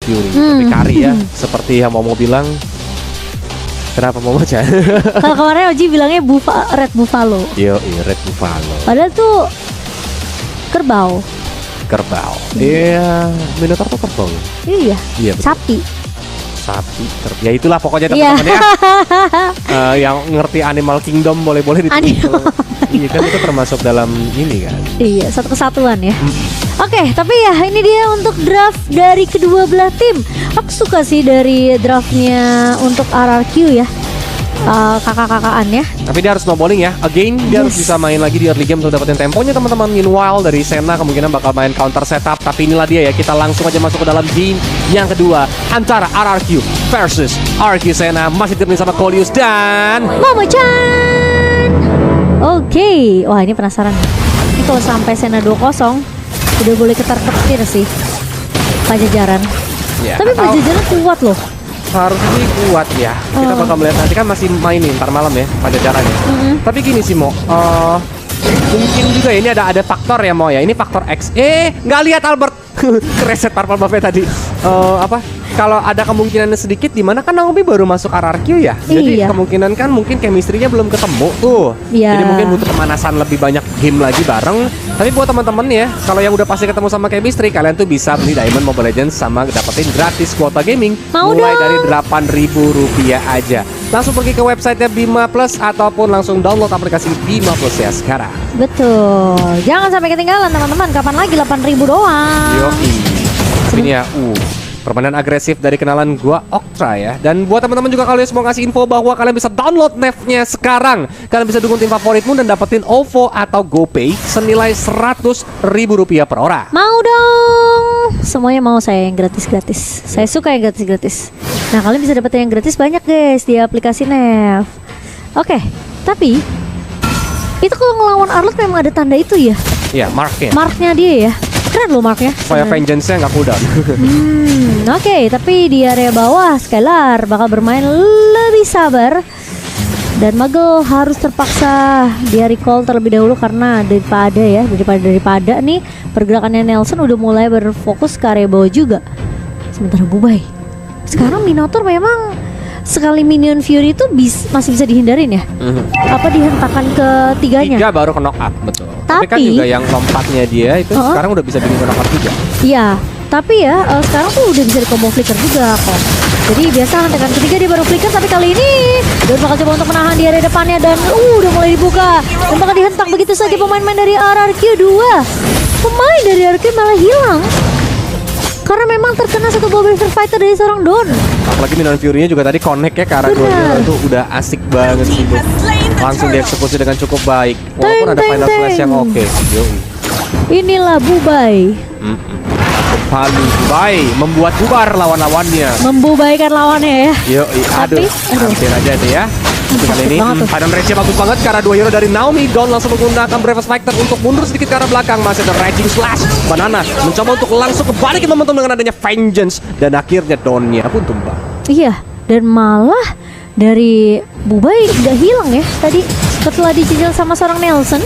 Fury. Tapi Kari ya, seperti yang Momo bilang. Kenapa Momo aja? Kalau kemarin Oji bilangnya Red Buffalo. Yo, Red Buffalo. Padahal tuh kerbau. Iya, Minotaur tuh kerbau. Iya. Iya, betul. Sapi. Ya itulah pokoknya teman-teman ya. Yang ngerti Animal Kingdom boleh ditunggu. Iya kan itu termasuk dalam ini kan. Iya, satu kesatuan ya. Oke, tapi ya ini dia untuk draft dari kedua belah tim. Aku suka sih dari draftnya untuk RRQ ya. Kakak-kakakan ya. Tapi dia harus snowballing ya. Again dia harus bisa main lagi di early game untuk dapetin temponya teman-teman. Meanwhile dari Senna kemungkinan bakal main counter setup. Tapi inilah dia ya, kita langsung aja masuk ke dalam game yang kedua antara RRQ versus RRQ Senna. Masih ditemenin sama Coleus dan Momo-chan. Oke. Wah ini penasaran. Ini kalau sampai Senna 2-0 udah boleh ketar-ketir sih Pajajaran ya, tapi Pajajaran kuat loh. Harusnya kuat ya. Kita bakal melihat nanti kan masih mainin ntar malam ya Pajajaran ya. Tapi gini sih Mo, mungkin juga ya, ini ada faktor ya Mo ya. Ini faktor X. Nggak lihat Albert kereset Purple Buffet tadi. Kalau ada kemungkinannya sedikit di mana kan Naomi baru masuk RRQ ya. Jadi kemungkinan kan mungkin chemistry-nya belum ketemu tuh. Jadi mungkin butuh pemanasan lebih banyak game lagi bareng. Tapi buat teman-teman ya, kalau yang udah pasti ketemu sama chemistry, kalian tuh bisa beli Diamond Mobile Legends sama dapetin gratis kuota gaming mulai dari Rp8.000 aja. Langsung pergi ke websitenya Bima Plus ataupun langsung download aplikasi Bima Plus ya sekarang. Betul. Jangan sampai ketinggalan teman-teman. Kapan lagi 8.000 doang. Yoi. Tapi ini ya, permainan agresif dari kenalan gua Oktra ya. Dan buat teman-teman juga kalian mau ngasih info bahwa kalian bisa download Nef-nya sekarang. Kalian bisa dukung tim favoritmu dan dapetin OVO atau GoPay senilai Rp100.000 per orang. Mau dong. Semuanya mau saya yang gratis-gratis. Saya suka yang gratis-gratis. Nah kalian bisa dapetin yang gratis banyak guys di aplikasi Nef. Oke, tapi itu kalau ngelawan Arlott memang ada tanda itu ya? Iya, marknya. Marknya dia ya. Keren loh marknya. Supaya vengeance-nya nggak cooldown. Oke, tapi di area bawah Skylar bakal bermain lebih sabar. Dan Magel harus terpaksa dia recall terlebih dahulu karena daripada nih pergerakannya Nelson udah mulai berfokus ke area bawah juga. Sementara Bubai sekarang Minotaur memang sekali minion Fury itu masih bisa dihindarin ya? Apa dihentakan ketiganya? 3 baru ke knock up, betul. Tapi kan juga yang lompatnya dia itu sekarang udah bisa bikin knock up juga. Iya, tapi ya sekarang tuh udah bisa di combo flicker juga kok. Jadi biasa hentakan ketiga dia baru flicker, tapi kali ini Don bakal coba untuk menahan di area depannya dan udah mulai dibuka. Dan bakal dihentak begitu saja pemain-pemain dari RRQ 2. Pemain dari RRQ malah hilang. Karena memang terkena satu bubble fighter dari seorang Don. Apalagi Minion Fury-nya juga tadi connect ya ke arah dua itu udah asik banget sih. Langsung dieksekusi dengan cukup baik. Walaupun ada final flash yang oke. Inilah Bubai. Bubai membuat bubar lawan-lawannya. Membubaikan lawannya ya. Aduh. Hampir aja deh ya. Kali ini Padam Rage bagus banget karena 2 hero dari Naomi. Don langsung menggunakan Bravest Fighter untuk mundur sedikit ke arah belakang. Masih ada Raging Slash. Banana mencoba untuk langsung kebalikin momentum dengan adanya Vengeance. Dan akhirnya Donnya pun tumbang. Iya, dan malah dari Bubai udah hilang ya tadi setelah dicicil sama seorang Nelson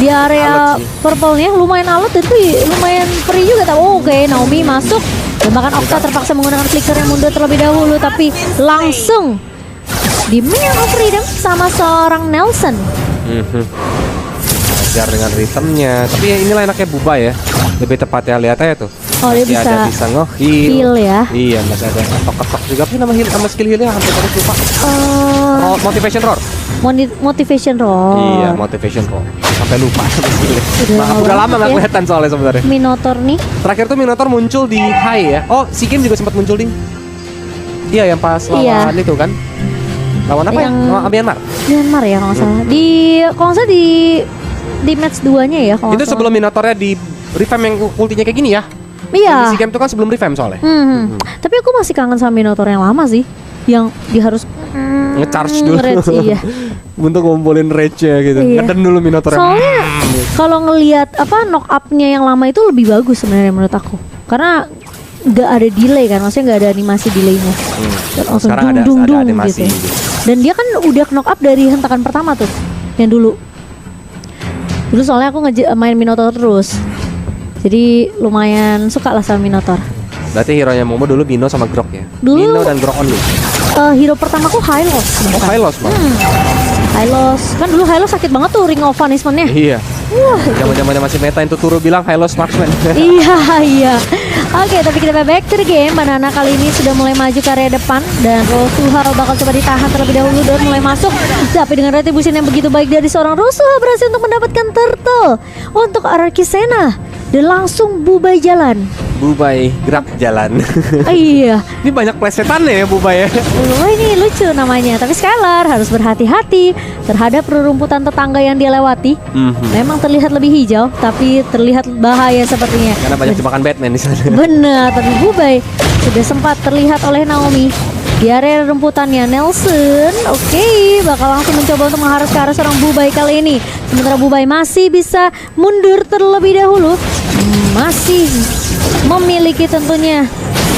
di area purple-nya. Lumayan alot dan tuh lumayan free juga. Oke, Naomi masuk dan bahkan Okta terpaksa menggunakan flicker yang mundur terlebih dahulu, tapi langsung di Minion of Freedom sama seorang Nelson. Ajar dengan ritmenya. Tapi ya inilah enaknya Bubai ya. Lebih tepatnya lihat aja tuh. Dia bisa nge-heal ya. Iya, masih ada ketok-ketok juga. Tapi nama skill healnya hampir tadi lupa. Motivation Roar. Motivation Roar. Iya, Motivation Roar. Sampai lupa sama skillnya. Udah lama nggak kelihatan soalnya sebenarnya. Minotaur nih. Terakhir tuh Minotaur muncul di high ya. Si Kim juga sempat muncul di. Iya, yang pas lawan itu kan. Lawan apa yang lawan Myanmar? Myanmar ya kalau nggak salah. Kalau nggak salah di match 2-nya ya. Itu sebelum Minotaurnya di revamp yang ultinya kayak gini ya. Iya. Si game itu kan sebelum revamp soalnya. Tapi aku masih kangen sama Minotaur yang lama sih. Yang dia harus nge-charge dulu. Iya. Untuk ngumpulin rage-nya gitu. Ngeden dulu Minotaur. Soalnya kalau ngelihat knock up-nya yang lama itu lebih bagus sebenarnya menurut aku. Karena nggak ada delay kan, maksudnya nggak ada animasi delaynya. Langsung sekarang ada animasi gitu. Dan dia kan udah knock up dari hentakan pertama tuh, yang dulu soalnya aku main Minotaur terus, jadi lumayan suka lah sama Minotaur. Berarti hero-nya Momo dulu Bino sama Grok ya? Dulu- Bino dan Grok only. Hero pertamaku Hylos. Oh, Hylos bang. Hylos. Kan dulu Hylos sakit banget tuh Ring of Punishment-nya. Iya. Wah. Zaman-zamannya masih meta itu Turu bilang Hylos Marksman. Iya. Oke, tapi kita back to the game. Banana kali ini sudah mulai maju ke area depan dan Rosuha bakal coba ditahan terlebih dahulu dan mulai masuk. Tapi dengan retribution yang begitu baik dari seorang Rosuha berhasil untuk mendapatkan turtle untuk RRQ Sena dan langsung bubai jalan. Bubai gerak jalan. Iya. Ini banyak plesetannya ya Bubai ya. Wah, ini lucu namanya. Tapi Skylar harus berhati-hati terhadap rerumputan tetangga yang dia lewati. Memang terlihat lebih hijau, tapi terlihat bahaya sepertinya. Karena banyak jebakan Batman di sana. Benar, tapi Bubai sudah sempat terlihat oleh Naomi di area rumputannya. Nelson, oke, bakal langsung mencoba untuk mengharus ke arah seorang Bubai kali ini. Sementara Bubai masih bisa mundur terlebih dahulu, masih memiliki tentunya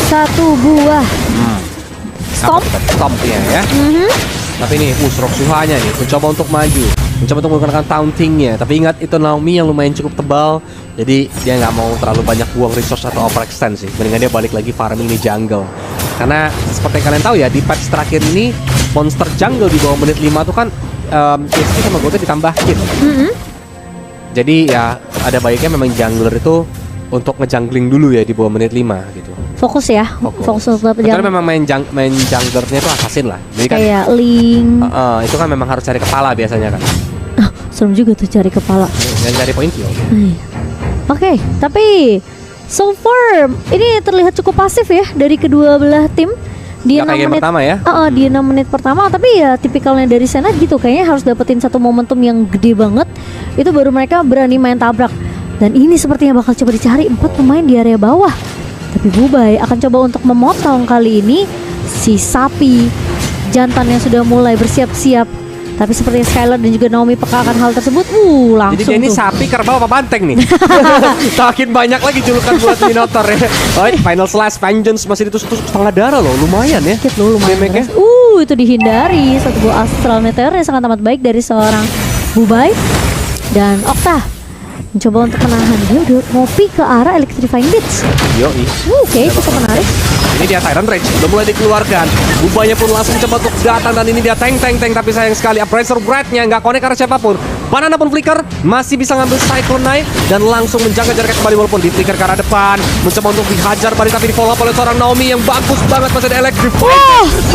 satu buah Stop ya. Tapi nih Rosuhanya nih mencoba untuk maju, mencoba untuk menggunakan tauntingnya. Tapi ingat itu Naomi yang lumayan cukup tebal, jadi dia nggak mau terlalu banyak buang resource atau overextend sih. Mendingan dia balik lagi farming di jungle. Karena seperti yang kalian tahu ya, di patch terakhir ini monster jungle di bawah menit 5 tuh kan PSP sama gue ditambahin. Jadi ya ada baiknya memang jungler itu untuk ngejungling dulu ya di bawah menit 5 gitu. Fokus ya, fokus untuk Kecuali memang main junglernya itu assassin lah. Jadi kan kayak Link. itu kan memang harus cari kepala biasanya kan. Serem juga tuh cari kepala. Jangan cari poin kill. Oke, tapi so far ini terlihat cukup pasif ya dari kedua belah tim. Di Nggak kayak 6 game menit pertama ya? Di 6 menit pertama, tapi ya tipikalnya dari Sena gitu, kayaknya harus dapetin satu momentum yang gede banget. Itu baru mereka berani main tabrak. Dan ini sepertinya bakal coba dicari 4 pemain di area bawah. Tapi Bubai akan coba untuk memotong kali ini si sapi jantan yang sudah mulai bersiap-siap. Tapi sepertinya Skylar dan juga Naomi peka akan hal tersebut. Langsung Jadi dia ini tuh. sapi kerbau apa banteng nih? Makin banyak lagi julukan buat Minotaur ya. Final Slash Vengeance masih ditusuk-tusuk setengah darah loh. Lumayan ya. Sakit loh, lumayan damage-nya. keras. Itu dihindari. Satu buah Astral Meteor yang sangat amat baik dari seorang Bubai. Dan Okta mencoba untuk menahan. Dia udah ngopi ke arah Electrifying Blitz. Yoi. Oke, cukup menarik. Ini dia Tyrant Rage udah mulai dikeluarkan. Bubanya pun langsung coba untuk datang dan ini dia tank. Tapi sayang sekali Appraiser Breath-nya nggak connect karena siapapun. Banana pun flicker, masih bisa ngambil Cyclone Knife dan langsung menjaga jaraknya kembali walaupun di flicker ke arah depan. Mencoba untuk dihajar balik tapi di follow up oleh seorang Naomi yang bagus banget masih ada Electrify.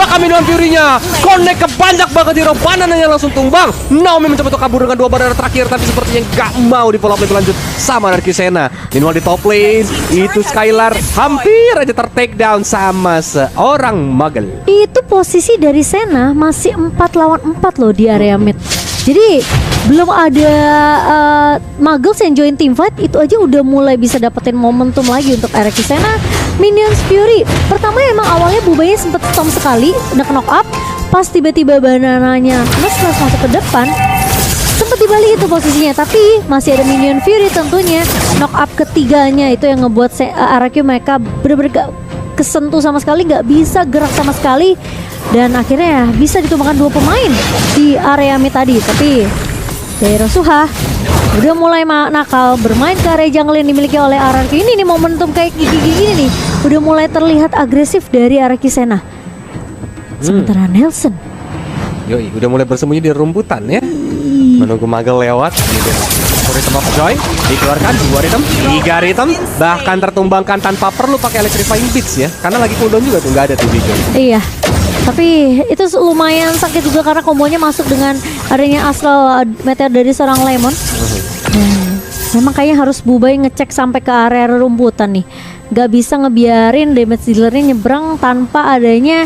Maka Minion Fury-nya connect ke banyak banget hero. Banananya langsung tumbang. Naomi mencoba untuk kabur dengan 2 barrier terakhir tapi sepertinya nggak mau di follow up lebih lanjut sama dari Sena. Meanwhile di top lane itu Skylar hampir aja ter-take down sama seorang Muggle. Itu posisi dari Sena masih 4 lawan 4 loh di area mid. Jadi belum ada Muggles yang join team fight, itu aja udah mulai bisa dapetin momentum lagi untuk RRQ Sena. Minions Fury pertama emang awalnya Bubaya sempet storm sekali, udah knock up. Pas tiba-tiba banananya nge-slash masuk ke depan, sempet dibalik itu posisinya, tapi masih ada Minion Fury tentunya. Knock up ketiganya itu yang ngebuat RRQ mereka bener-bener gak kesentuh sama sekali, gak bisa gerak sama sekali. Dan akhirnya bisa ditumbangkan 2 pemain di area mid tadi. Tapi dari Rosuha udah mulai nakal bermain ke area jungle yang dimiliki oleh RRQ. Ini nih momentum kayak gigi-gigi ini nih udah mulai terlihat agresif dari RRQ Sena. Sementara Nelson Yoi, udah mulai bersembunyi di rumputan ya. Menunggu Muggle lewat. Ini dia. Rhythm of Joy dikeluarkan 2 rhythm, 3 rhythm, bahkan tertumbangkan tanpa perlu pakai Electrifying Beats ya. Karena lagi cooldown juga tuh, nggak ada tuh Beacon. Iya. Tapi itu lumayan sakit juga karena kombonya masuk dengan adanya Astral Meteor dari seorang Lemon. Memang kayaknya harus Bubai ngecek sampai ke area rumputan nih. Gak bisa ngebiarin damage dealernya nyebrang tanpa adanya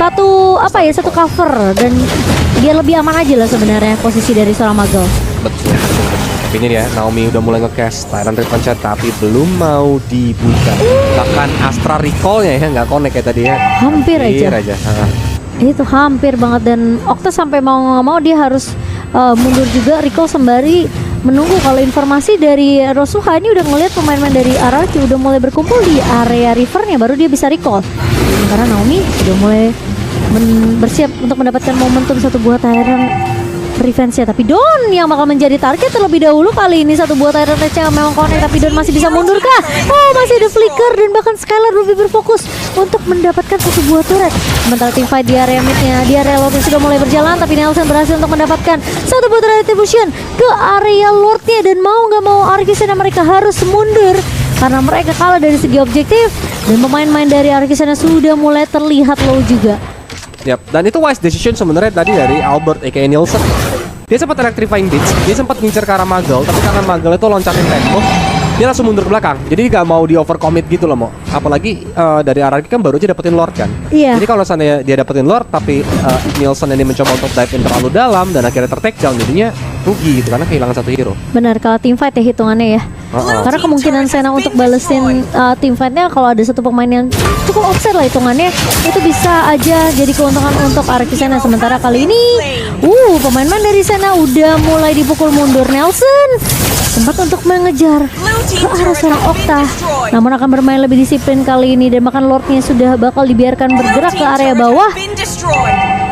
satu cover, dan dia lebih aman aja lah sebenarnya posisi dari seorang Muggle. Betul. Tapi ini dia Naomi udah mulai nge-cast Tyrant Repancha tapi belum mau dibuka. Bahkan Astra Recall-nya ya nggak connect kayak tadi ya. Hampir aja. Itu hampir banget, dan Okta sampai mau nggak mau dia harus mundur juga recall sembari menunggu kalau informasi dari Rosuha ini udah ngeliat pemain-pemain dari RRQ udah mulai berkumpul di area rivernya, baru dia bisa recall. Karena Naomi udah mulai bersiap untuk mendapatkan momentum satu buah Tyrant revenge-nya. Tapi Don yang bakal menjadi target terlebih dahulu kali ini. Satu buah Tyrant Rage yang memang connect, tapi Don masih bisa mundur kah? Oh, masih ada flicker dan bahkan Skylar lebih berfokus untuk mendapatkan satu buah turret. Sementara tim fight di area midnya, di area lordnya sudah mulai berjalan, tapi Nelson berhasil untuk mendapatkan satu buah turret retribution ke area lordnya. Dan mau nggak mau Arkisena mereka harus mundur karena mereka kalah dari segi objektif, dan pemain-pemain dari Arkisena sudah mulai terlihat low juga. Yap, dan itu wise decision sebenarnya tadi dari Albert aka Nielsen. Dia sempat electrifying ditch, dia sempat ngincer ke arah Magel, tapi karena Magel itu loncatin tempo, dia langsung mundur ke belakang. Jadi gak mau di overcommit gitu loh, Mo. Apalagi dari RRQ kan baru aja dapetin Lord kan. Iya. Jadi kalau seandainya dia dapetin Lord, tapi Nielsen ini mencoba untuk dive in terlalu dalam dan akhirnya ter-take down, jadinya rugi gitu karena kehilangan satu hero. Benar, kalau team fight ya hitungannya ya. Karena kemungkinan Sena untuk balesin team fightnya kalau ada satu pemain yang cukup offset lah hitungannya, itu bisa aja jadi keuntungan untuk Arkisena. Sementara kali ini pemain-pemain dari Sena udah mulai dipukul mundur. Nelson sempat untuk mengejar ke arah seorang Okta, namun akan bermain lebih disiplin kali ini, dan bahkan Lordnya sudah bakal dibiarkan bergerak ke area bawah.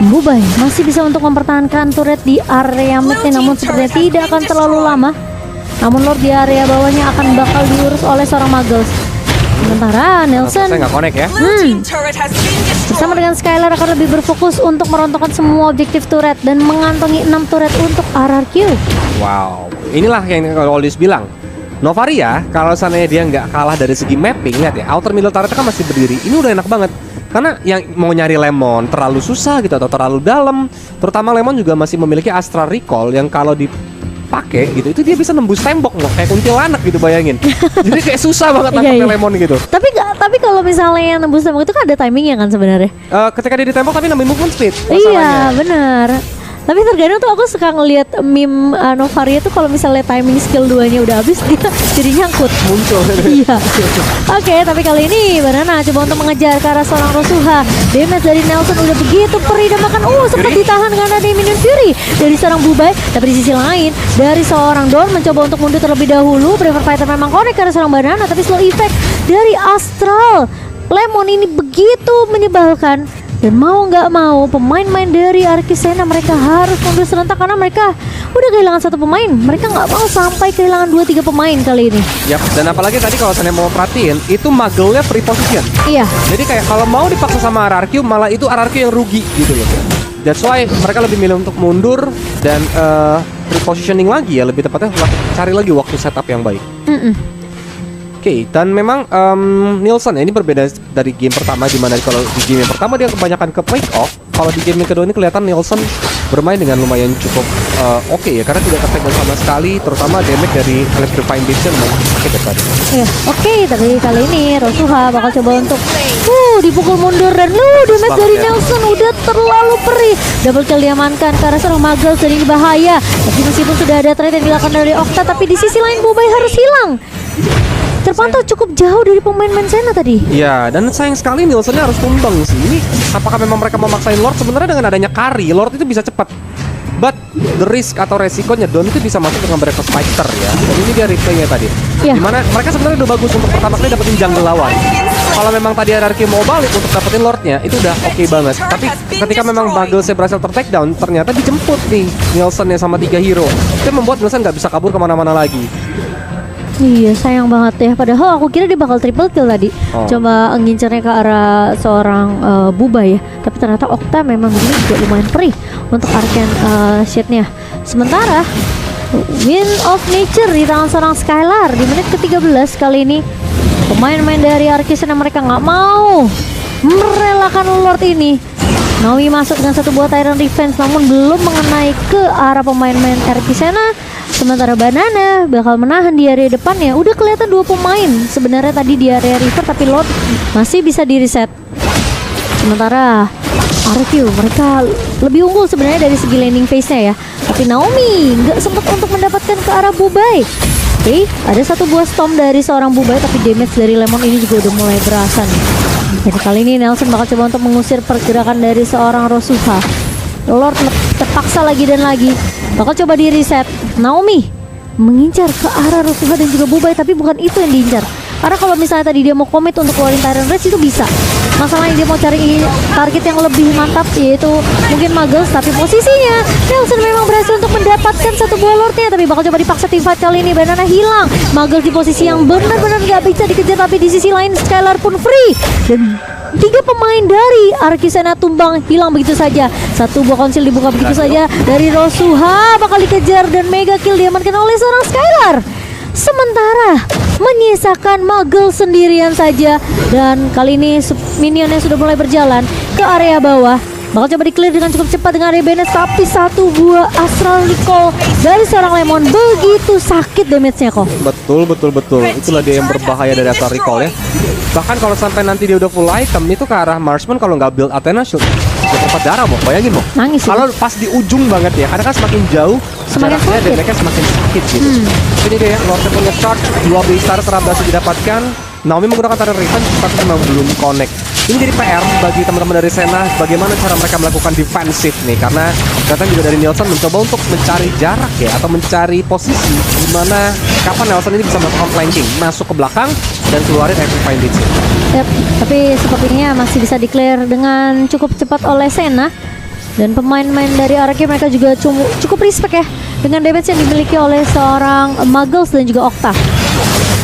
Bubai masih bisa untuk mempertahankan turret di area midnya, namun sepertinya tidak akan terlalu lama. Namun Lord di area bawahnya akan bakal diurus oleh seorang Muggles. Sementara Nelson saya nggak connect ya. Bersama dengan Skylar akan lebih berfokus untuk merontokkan semua objektif turret dan mengantongi 6 turret untuk RRQ. Wow, inilah yang kalau Olis bilang. Novaria, kalau seandainya dia nggak kalah dari segi mapping, lihat ya, outer middle turret kan masih berdiri. Ini udah enak banget. Karena yang mau nyari Lemon terlalu susah gitu atau terlalu dalam. Terutama Lemon juga masih memiliki Astral Recall yang kalau dipakai gitu, itu dia bisa nembus tembok loh, kayak kuntilanak gitu, bayangin. Jadi kayak susah banget nangkep Lemon gitu. Tapi kalau misalnya yang nembus tembok itu kan ada timingnya kan sebenarnya. Ketika dia ditembok tapi nambahin movement speed. Iya, benar. Tapi terkadang tuh aku suka ngelihat meme Novaria tuh kalau misalnya timing skill 2-nya udah habis, dia jadi nyangkut muncul. Iya. Oke, tapi kali ini Banana coba untuk mengejar ke arah seorang Rosuha. Damage dari Nelson udah begitu perih dan bahkan sempat ditahan karena ada Minion Fury dari seorang Bubai. Tapi di sisi lain dari seorang Dorn mencoba untuk mundur terlebih dahulu. Prefer Fighter memang connect ke arah seorang Banana, tapi slow effect dari Astral Lemon ini begitu menyebalkan. Dan mau nggak mau pemain-pemain dari Arkisena mereka harus mundur serentak karena mereka udah kehilangan satu pemain. Mereka nggak mau sampai kehilangan 2-3 pemain kali ini. Yap, dan apalagi tadi kalau saya mau perhatiin, itu Magel-nya free position. Iya. Jadi kayak kalau mau dipaksa sama RRQ, malah itu RRQ yang rugi gitu loh. That's why mereka lebih milih untuk mundur dan free positioning lagi ya, lebih tepatnya cari lagi waktu setup yang baik. Oke, dan memang Nielsen ya, ini berbeda dari game pertama, di mana kalau di game yang pertama dia kebanyakan ke pick off. Kalau di game yang kedua ini kelihatan Nielsen bermain dengan lumayan cukup oke ya, karena tidak tertekan sama sekali, terutama damage dari electrifying beam lumayan sakit ya tadi. Iya, oke, tapi kali ini Rosuha bakal coba untuk dipukul mundur dan damage dari Nelson udah terlalu perih. Double kill diamankan ke arah seorang Muggles dan ini bahaya. Tapi meskipun sudah ada trade yang dilakukan dari Okta, tapi di sisi lain Bubai harus hilang. Terpantau cukup jauh dari pemain-pemain Sena tadi. Iya, dan sayang sekali Nielsennya harus tumbang sih. Ini apakah memang mereka memaksain Lord? Sebenarnya dengan adanya Kari, Lord itu bisa cepat. But the risk atau resikonya Don itu bisa masuk dengan Breakfast Fighter ya. Dan ini dia replaynya tadi. Dimana mereka sebenarnya udah bagus untuk pertama kali dapetin jungle lawan. Kalau memang tadi RRQ mau balik untuk dapetin Lordnya, itu udah oke banget. Tapi ketika memang Muggles berhasil ter-take down, ternyata dijemput nih Nielsennya sama 3 hero. Itu membuat Nielsen nggak bisa kabur kemana-mana lagi. Iya, sayang banget ya. Padahal aku kira dia bakal triple kill tadi. Coba ngincernya ke arah seorang Bubai ya. Tapi ternyata Okta memang begini juga lumayan perih untuk Arcane Shade-nya. Sementara Wind of Nature di tangan seorang Skylar di menit ke-13 kali ini. Pemain-pemain dari Arkisena mereka nggak mau merelakan Lord ini. Naomi masuk dengan satu buah Tyrant Defense, namun belum mengenai ke arah pemain-pemain Arkisena. Sementara Banana bakal menahan di area depannya. Udah kelihatan 2 pemain sebenarnya tadi di area river, tapi Lord masih bisa di reset. Sementara RQ mereka lebih unggul sebenarnya dari segi landing phase-nya ya. Tapi Naomi nggak sempat untuk mendapatkan ke arah Bubai. Oke, ada satu buah storm dari seorang Bubai, tapi damage dari Lemon ini juga udah mulai berasa nih. Jadi kali ini Nelson bakal coba untuk mengusir pergerakan dari seorang Rosuha. Lord terpaksa lagi dan lagi bakal coba di reset. Naomi mengincar ke arah Rosuha dan juga Bubai, tapi bukan itu yang diincar. Karena kalau misalnya tadi dia mau komit untuk keluarin Tyrant Rage itu bisa. Masalahnya dia mau cari target yang lebih mantap, yaitu mungkin Muggles. Tapi posisinya Nelson memang berhasil untuk mendapatkan satu buah Lordnya, tapi bakal coba dipaksa teamfight kali ini. Banana hilang, Muggles di posisi yang benar-benar gak bisa dikejar, tapi di sisi lain Skylar pun free. Dan 3 pemain dari Arcusena tumbang, hilang begitu saja. Satu buah konsil dibuka begitu saja dari Rosuha, bakal dikejar dan mega kill diamankan oleh seorang Skylar. Sementara menyisakan Muggle sendirian saja. Dan kali ini minionnya sudah mulai berjalan ke area bawah. Bakal coba di-clear dengan cukup cepat dengan area Bennett. Tapi satu buah Astral Recall dari seorang Lemon begitu sakit damage-nya kok. Betul. Itulah dia yang berbahaya dari Astral Recall ya. Bahkan kalau sampai nanti dia udah full item itu ke arah Marksman, kalau nggak build Athena Shield udah tempat darah mau, bayangin mau. Nangis kalau pas di ujung banget ya, karena kan semakin jauh semakin jaraknya sakit. dan mereka semakin sakit gitu. Ini dia Lordnya punya charge, 2 Blaster terabas didapatkan. Naomi menggunakan Tyrant Revenge tapi memang belum connect. Ini jadi PR bagi teman-teman dari Sena, bagaimana cara mereka melakukan defensif nih, karena datang juga dari Nelson mencoba untuk mencari jarak ya, atau mencari posisi di mana kapan Nelson ini bisa melakukan flanking, masuk ke belakang dan keluarin Electrifying Blitz. Yep, tapi sepertinya masih bisa declare dengan cukup cepat oleh Sena. Dan pemain-pemain dari RRQ mereka juga cukup respect ya dengan damage yang dimiliki oleh seorang Muggles dan juga Octa.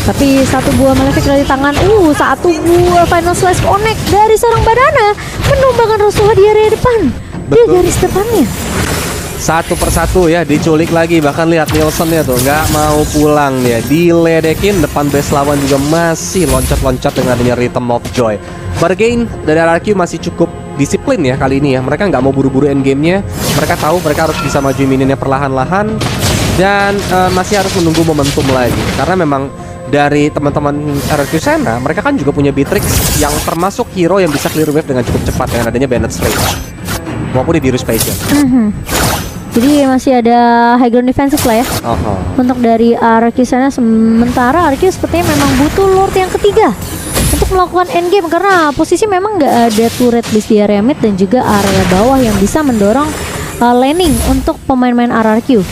Tapi satu buah Malefic dari tangan, satu buah Final Slash connect dari seorang Banana menumbangkan Rosuha di area depan. Di garis depannya. Satu persatu ya diculik lagi, bahkan lihat Nielsen ya tuh nggak mau pulang dia, diledekin depan base lawan juga masih loncat-loncat dengan adanya Rhythm of Joy. Bargain dari RRQ masih cukup disiplin ya kali ini ya, mereka nggak mau buru-buru endgame-nya, mereka tahu mereka harus bisa maju minionnya perlahan-lahan dan masih harus menunggu momentum lagi karena memang dari teman-teman RRQ Sena mereka kan juga punya Beatrix yang termasuk hero yang bisa clear wave dengan cukup cepat dengan adanya Bennett Straight maupun di Virus Patient. Jadi masih ada high ground defensive lah ya untuk dari RRQ Sena. Sementara RRQ sepertinya memang butuh Lord yang ketiga untuk melakukan endgame karena posisi memang nggak ada turret base di area mid dan juga area bawah yang bisa mendorong laning untuk pemain-pemain RRQ.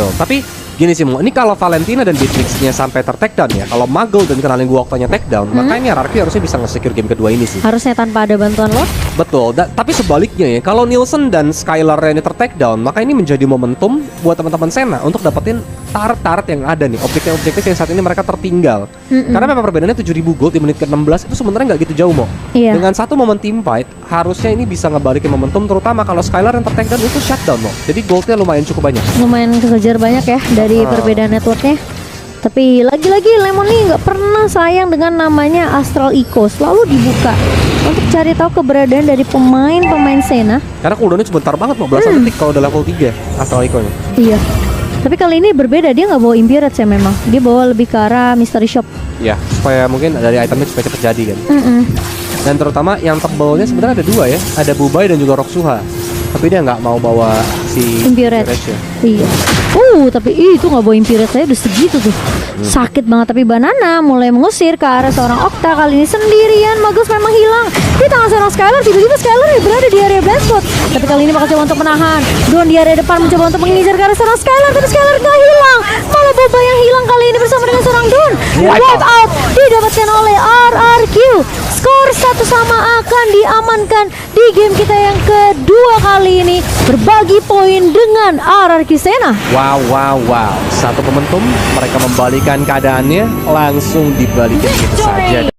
Tuh, tapi gini sih, ini kalau Valentina dan Beatrix-nya sampai ter-takedown ya, kalau Muggle dan kenalin gua Octanya takedown, maka ini RRQ harusnya bisa nge-secure game kedua ini sih. Harusnya tanpa ada bantuan Lord. Betul, tapi sebaliknya ya, kalau Nielsen dan Skylar ini ter-takedown, maka ini menjadi momentum buat teman-teman Sena untuk dapetin target-target yang ada nih, objektif-objektif yang saat ini mereka tertinggal. Karena memang perbedaannya 7.000 gold di menit ke-16 itu sebenarnya nggak gitu jauh mo. Iya. Dengan satu momen team fight, harusnya ini bisa ngebalikin momentum, terutama kalau Skylar yang ter-takedown itu shutdown mo. Jadi goldnya lumayan cukup banyak. Lumayan kekejar banyak ya dari perbedaan networknya. Tapi lagi-lagi Lemon nih nggak pernah sayang dengan namanya Astral Echo, selalu dibuka untuk cari tahu keberadaan dari pemain-pemain Sena. Karena cooldownnya sebentar banget mau, belasan detik kalau udah level 3 Astral Echo-nya. Iya. Tapi kali ini berbeda, dia nggak bawa Impurate ya memang. Dia bawa lebih ke arah Mystery Shop. Ya, supaya mungkin dari itemnya supaya cepet jadi kan. Dan terutama yang tebelnya sebenarnya ada 2 ya, ada Bubai dan juga Roxuha. Tapi dia nggak mau bawa si Impurate. ya. Iya. Tapi itu nggak bawa Impurate, saya udah segitu tuh. Sakit banget. Tapi Banana mulai mengusir ke arah seorang Octa. Kali ini sendirian, Magus memang hilang di tangan seorang Skylar. Tiba-tiba Skylar berada di area blind spot. Tapi kali ini bakal coba untuk menahan. Don di area depan mencoba untuk mengincar ke arah seorang Skylar, tapi Skylar nggak hilang. Malah Boba yang hilang kali ini bersama dengan seorang Don. Wipe out didapatkan oleh RRQ. Skor 1-1 akan diamankan di game kita yang kedua kali ini, berbagi poin dengan RRQ Sena. Wow. Satu momentum mereka membalikan keadaannya, langsung dibalikin gitu saja.